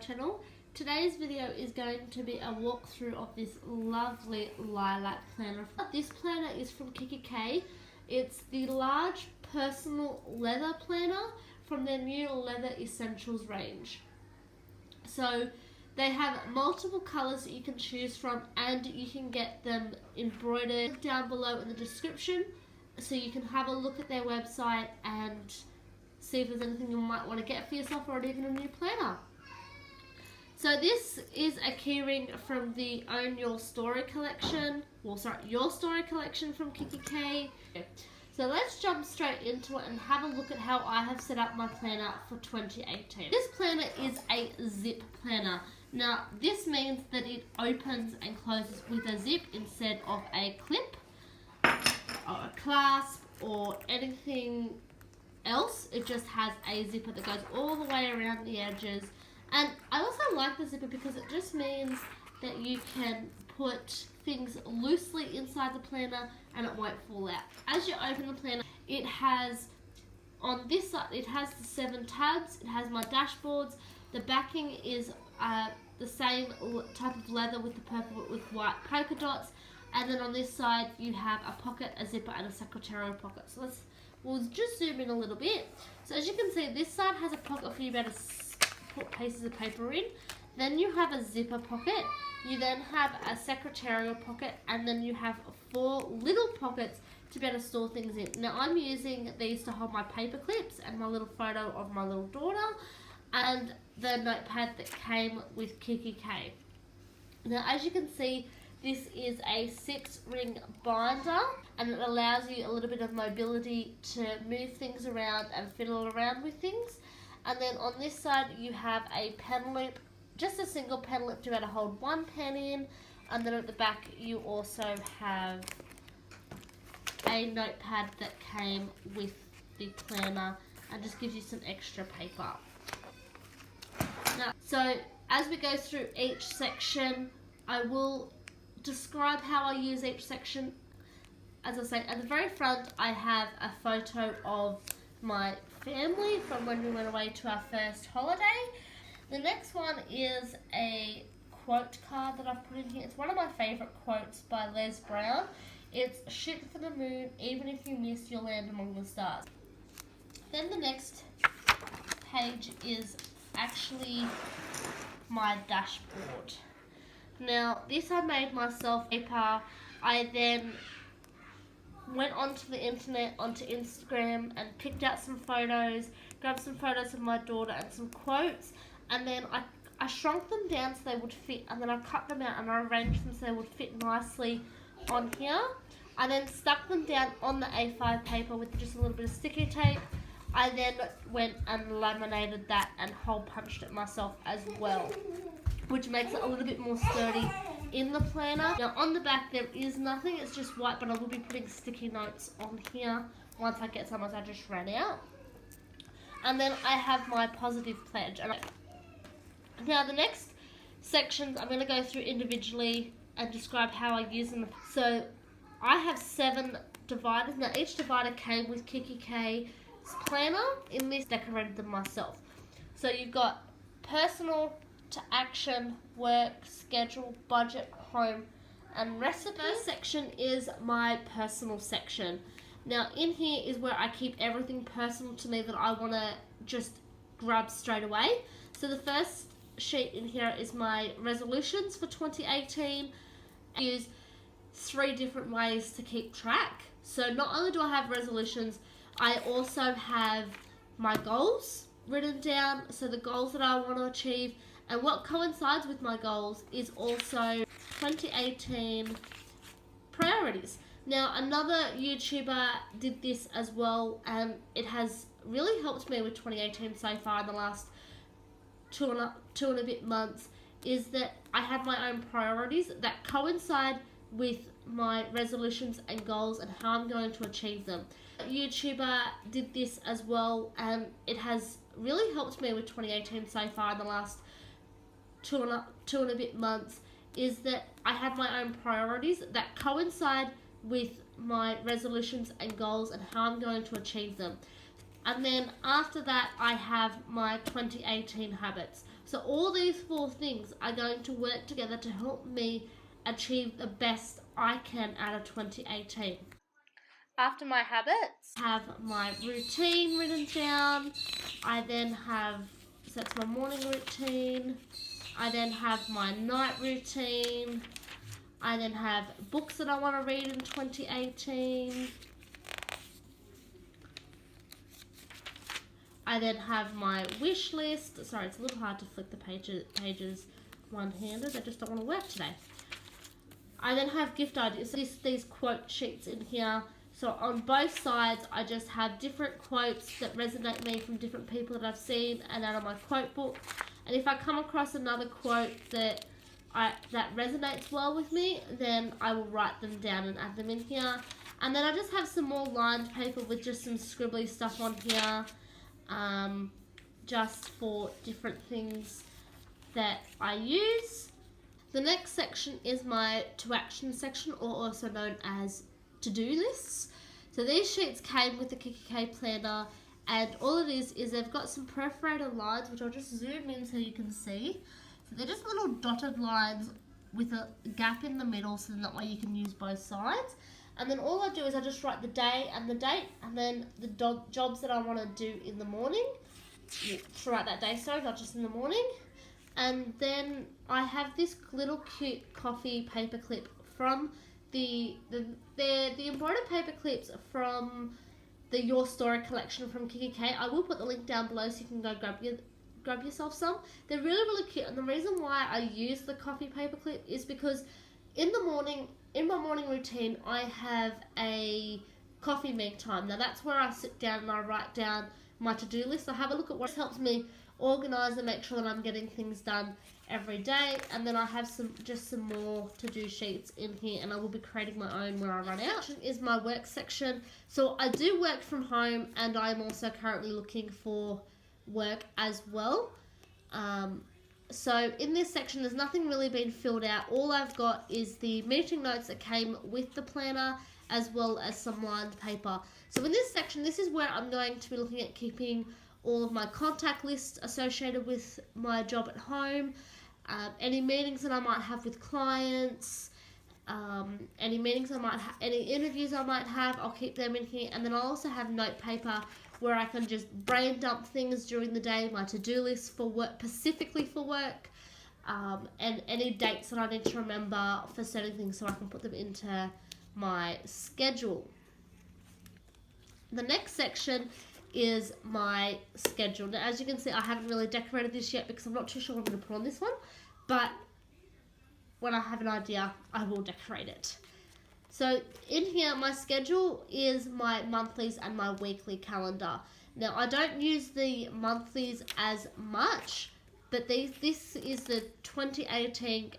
channel. Today's video is going to be a walkthrough of this lovely lilac planner. This planner is from Kikki K. It's the large personal leather planner from their new Leather Essentials range. So they have multiple colours that you can choose from, and you can get them embroidered down below in the description, so you can have a look at their website and see if there's anything you might want to get for yourself, or even a new planner. So this is a keyring from the Own Your Story collection, Your Story collection from Kikki K. So let's jump straight into it and have a look at how I have set up my planner for 2018. This planner is a zip planner. Now this means that it opens and closes with a zip instead of a clip or a clasp or anything else. It just has a zipper that goes all the way around the edges. And I also like the zipper because it just means that you can put things loosely inside the planner and it won't fall out. As you open the planner, it has, on this side, it has the 7 tabs. It has my dashboards. The backing is the same type of leather with the purple with white polka dots. And then on this side, you have a pocket, a zipper, and a secretarial pocket. So we'll just zoom in a little bit. So as you can see, this side has a pocket for you to put pieces of paper in. Then you have a zipper pocket. You then have a secretarial pocket, and then you have 4 little pockets to be able to store things in. Now I'm using these to hold my paper clips and my little photo of my little daughter and the notepad that came with Kikki K. Now as you can see, this is a 6-ring binder, and it allows you a little bit of mobility to move things around and fiddle around with things. And then on this side you have a pen loop, just a single pen loop to be able to hold 1 pen in. And then at the back you also have a notepad that came with the planner and just gives you some extra paper. Now, so as we go through each section, I will describe how I use each section. As I say, at the very front I have a photo of my family from when we went away to our first holiday. The next one is a quote card that I've put in here. It's one of my favourite quotes by Les Brown. It's "Shoot for the moon, even if you miss, you'll land among the stars." Then the next page is actually my dashboard. Now this I made myself paper. I then went onto the internet, onto Instagram, and picked out some photos, grabbed some photos of my daughter and some quotes, and then I shrunk them down so they would fit, and then I cut them out and I arranged them so they would fit nicely on here. I then stuck them down on the A5 paper with just a little bit of sticky tape. I then went and laminated that and hole punched it myself as well, which makes it a little bit more sturdy in the planner. Now on the back there is nothing, it's just white, but I will be putting sticky notes on here once I get some, as I just ran out. And then I have my positive pledge. Now the next sections I'm going to go through individually and describe how I use them. So I have 7 dividers. Now each divider came with Kikki K's planner. In this, decorated them myself. So you've got personal to action, work, schedule, budget, home, and recipe. First section is my personal section. Now in here is where I keep everything personal to me that I want to just grab straight away. So the first sheet in here is my resolutions for 2018. I use 3 different ways to keep track. So not only do I have resolutions, I also have my goals written down. So the goals that I want to achieve, and what coincides with my goals is also 2018 priorities. Now another YouTuber did this as well, and it has really helped me with 2018 so far in the last two and a bit months, is that I have my own priorities that coincide with my resolutions and goals and how I'm going to achieve them. YouTuber did this as well, and it has really helped me with 2018 so far in the last two and a bit months, is that I have my own priorities that coincide with my resolutions and goals and how I'm going to achieve them. And then after that I have my 2018 habits. So all these 4 things are going to work together to help me achieve the best I can out of 2018. After my habits, I have my routine written down. I then have, so that's my morning routine. I then have my night routine. I then have books that I want to read in 2018. I then have my wish list. Sorry, it's a little hard to flick the pages one-handed. I just don't want to work today. I then have gift ideas. So these quote sheets in here. So on both sides, I just have different quotes that resonate me from different people that I've seen and out of my quote book. And if I come across another quote that resonates well with me, then I will write them down and add them in here. And then I just have some more lined paper with just some scribbly stuff on here. Just for different things that I use. The next section is my to action section, or also known as to-do lists. So these sheets came with the Kikki K planner, and all it is they've got some perforated lines, which I'll just zoom in so you can see. So they're just little dotted lines with a gap in the middle, so that way you can use both sides. And then all I do is I just write the day and the date, and then the jobs that I want to do in the morning, throughout that day, sorry, not just in the morning. And then I have this little cute coffee paper clip from the embroidered paper clips from the Your Story collection from Kikki K. I will put the link down below so you can go grab yourself some. They're really, really cute, and the reason why I use the coffee paper clip is because in the morning, in my morning routine, I have a coffee make time. Now that's where I sit down and I write down my to-do list. I have a look at what helps me organize and make sure that I'm getting things done every day. And then I have some more to-do sheets in here, and I will be creating my own when I run out. Is my work section. So I do work from home, and I'm also currently looking for work as well. So in this section, there's nothing really been filled out. All I've got is the meeting notes that came with the planner, as well as some lined paper. So in this section, this is where I'm going to be looking at keeping all of my contact lists associated with my job at home, any meetings that I might have with clients, any meetings I might any interviews I might have, I'll keep them in here. And then I'll also have note paper where I can just brain dump things during the day, my to-do list for work, specifically for work, and any dates that I need to remember for certain things so I can put them into my schedule. The next section is my schedule. Now, as you can see, I haven't really decorated this yet because I'm not too sure what I'm going to put on this one, but when I have an idea, I will decorate it. So in here, my schedule is my monthlies and my weekly calendar. Now, I don't use the monthlies as much, but this is the 2018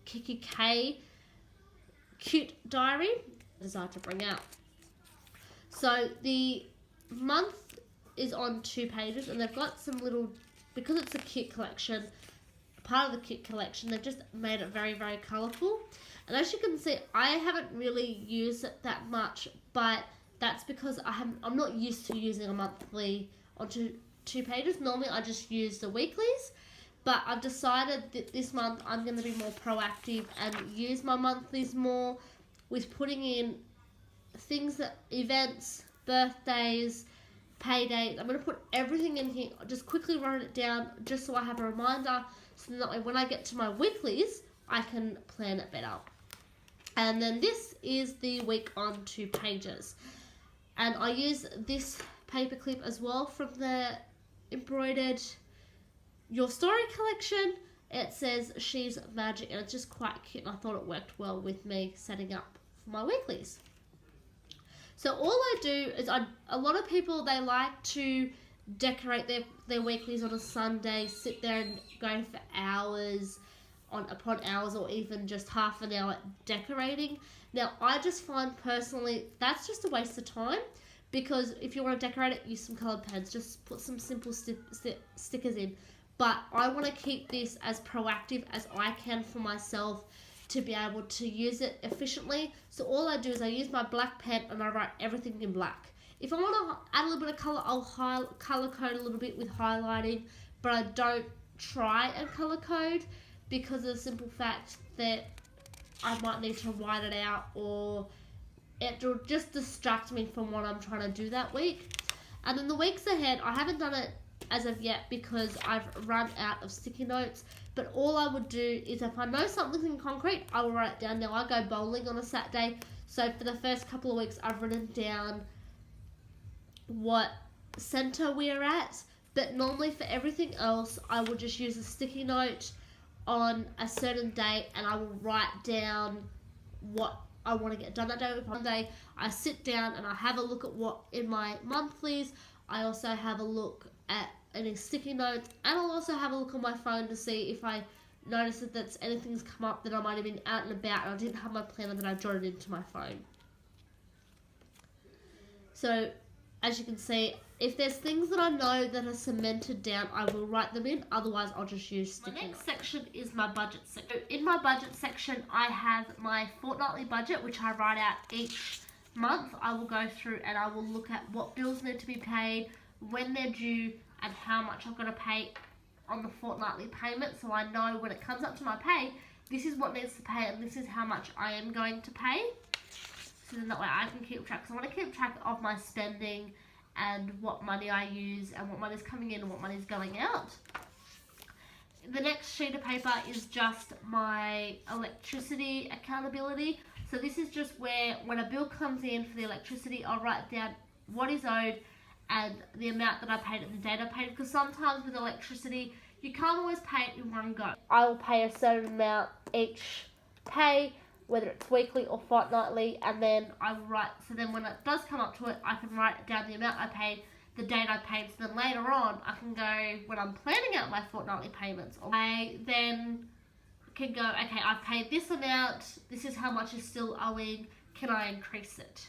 Kikki K Cute Diary I decided to bring out. So the month is on 2 pages, and they've got some little, because it's a kit collection, part of the kit collection, they've just made it very, very colourful. And as you can see, I haven't really used it that much, but that's because I'm not used to using a monthly on two pages. Normally I just use the weeklies, but I've decided that this month I'm going to be more proactive and use my monthlies more with putting in things that events, birthdays, pay dates. I'm going to put everything in here, just quickly write it down just so I have a reminder, so that way when I get to my weeklies, I can plan it better. And then this is the week on 2 pages. And I use this paper clip as well from the embroidered Your Story collection. It says She's Magic, and it's just quite cute, and I thought it worked well with me setting up for my weeklies. So all I do is, a lot of people, they like to decorate their weeklies on a Sunday, sit there and go for hours upon hours, or even just half an hour decorating. Now, I just find personally that's just a waste of time, because if you want to decorate it, use some coloured pens, just put some simple stickers in. But I want to keep this as proactive as I can for myself to be able to use it efficiently. So all I do is I use my black pen and I write everything in black. If I want to add a little bit of colour, I'll colour code a little bit with highlighting, but I don't try and colour code because of the simple fact that I might need to write it out, or it will just distract me from what I'm trying to do that week. And then the weeks ahead, I haven't done it as of yet because I've run out of sticky notes. But all I would do is if I know something's in concrete, I will write it down. Now, I go bowling on a Saturday, so for the first couple of weeks, I've written down what centre we're at. But normally for everything else, I will just use a sticky note on a certain date, and I will write down what I want to get done that day. One day I sit down and I have a look at what in my monthlies. I also have a look at any sticky notes, and I'll also have a look on my phone to see if I notice that anything's come up that I might have been out and about and I didn't have my planner that I jotted into my phone. So as you can see, if there's things that I know that are cemented down, I will write them in. Otherwise, I'll just use sticky notes. My next section is my budget section. In my budget section, I have my fortnightly budget, which I write out each month. I will go through and I will look at what bills need to be paid, when they're due, and how much I've got to pay on the fortnightly payment. So I know when it comes up to my pay, this is what needs to pay and this is how much I am going to pay. So then that way I can keep track. So I want to keep track of my spending and what money I use and what money's coming in and what money's going out. The next sheet of paper is just my electricity accountability. So this is just where when a bill comes in for the electricity, I'll write down what is owed and the amount that I paid and the date I paid, because sometimes with electricity you can't always pay it in one go. I will pay a certain amount each pay, whether it's weekly or fortnightly, and then I will write, so then when it does come up to it, I can write down the amount I paid, the date I paid, so then later on I can go, when I'm planning out my fortnightly payments, I then can go, okay, I've paid this amount, this is how much is still owing, can I increase it?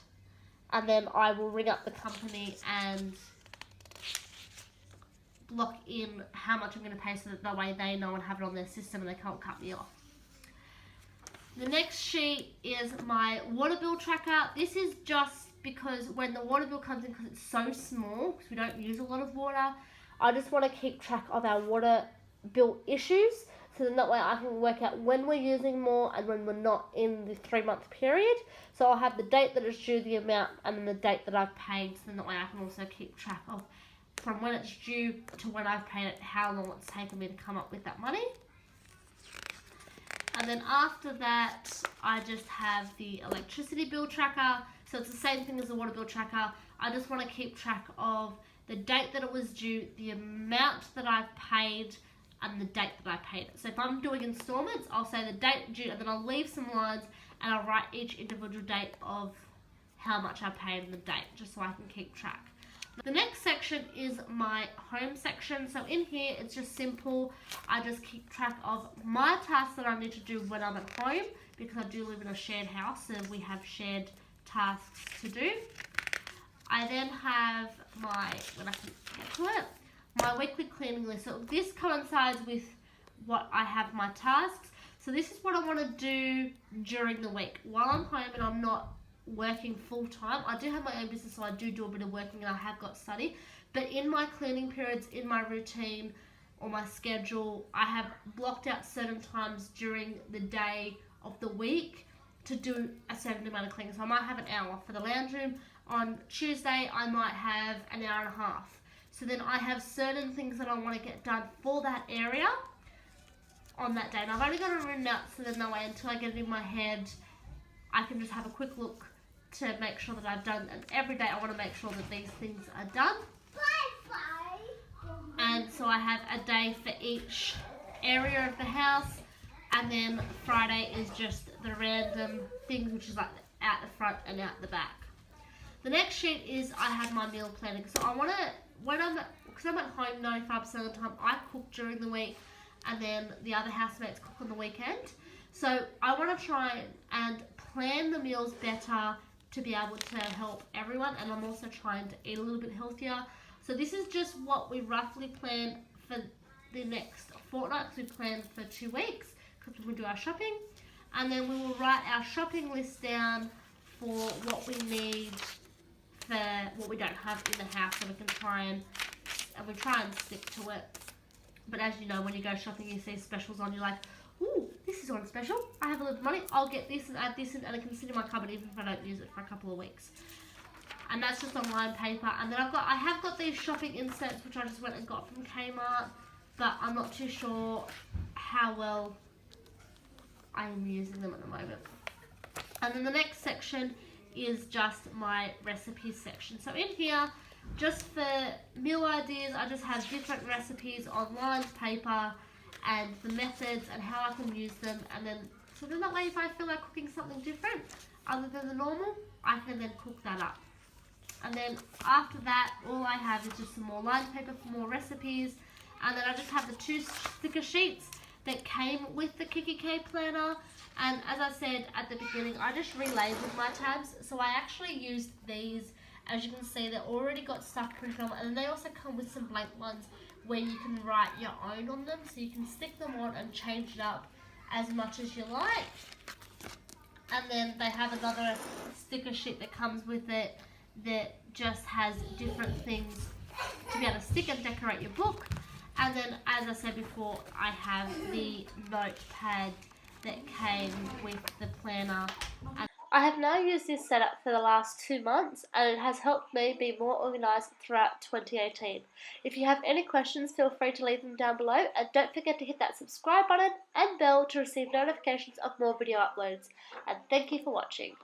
And then I will ring up the company and lock in how much I'm going to pay so that way they know and have it on their system and they can't cut me off. The next sheet is my water bill tracker. This is just because when the water bill comes in, because it's so small, because we don't use a lot of water, I just want to keep track of our water bill issues. So then that way I can work out when we're using more and when we're not in the 3-month period. So I'll have the date that it's due, the amount, and then the date that I've paid. So then that way I can also keep track of from when it's due to when I've paid it, how long it's taken me to come up with that money. And then after that, I just have the electricity bill tracker. So it's the same thing as the water bill tracker. I just want to keep track of the date that it was due, the amount that I've paid, and the date that I paid it. So if I'm doing installments, I'll say the date due, and then I'll leave some lines and I'll write each individual date of how much I paid and the date, just so I can keep track. The next section is my home section. So in here, it's just simple. I just keep track of my tasks that I need to do when I'm at home, because I do live in a shared house, so we have shared tasks to do. I then have my, when I can get to it, my weekly cleaning list. So this coincides with what I have my tasks. So this is what I want to do during the week while I'm home and I'm not working full time. I do have my own business, so I do a bit of working and I have got study. But in my cleaning periods, in my routine or my schedule, I have blocked out certain times during the day of the week to do a certain amount of cleaning. So I might have an hour for the lounge room. On Tuesday, I might have an hour and a half. So then I have certain things that I want to get done for that area on that day. And I've only got it written out, so then that way until I get it in my head, I can just have a quick look to make sure that I've done. And every day I want to make sure that these things are done. And so I have a day for each area of the house. And then Friday is just the random things, which is like out the front and out the back. The next sheet is I have my meal planning. So I want to, because I'm at home 95% of the time, I cook during the week and then the other housemates cook on the weekend. So I want to try and plan the meals better to be able to help everyone, and I'm also trying to eat a little bit healthier. So this is just what we roughly plan for the next fortnight, because we plan for 2 weeks because we do our shopping, and then we will write our shopping list down for what we need for what we don't have in the house, so we can try and we try and stick to it. But as you know, when you go shopping, you see specials on, you're like, ooh, this is on special. I have a little money. I'll get this and add this in, and it can sit in my cupboard even if I don't use it for a couple of weeks. And that's just on lined paper. And then I have got these shopping inserts, which I just went and got from Kmart, but I'm not too sure how well I am using them at the moment. And then the next section is just my recipes section. So in here, just for meal ideas, I just have different recipes on lined paper and the methods and how I can use them. And then, so then that way if I feel like cooking something different other than the normal, I can then cook that up. And then after that, all I have is just some more lined paper for more recipes. And then I just have the 2 sticker sheets that came with the Kikki K planner. And as I said at the beginning, I just relabeled my tabs. So I actually used these. As you can see, they've already got stuff printed on them. And they also come with some blank ones where you can write your own on them. So you can stick them on and change it up as much as you like. And then they have another sticker sheet that comes with it that just has different things to be able to stick and decorate your book. And then, as I said before, I have the notepad that came with the planner. And I have now used this setup for the last 2 months, and it has helped me be more organised throughout 2018. If you have any questions, feel free to leave them down below, and don't forget to hit that subscribe button and bell to receive notifications of more video uploads. And thank you for watching.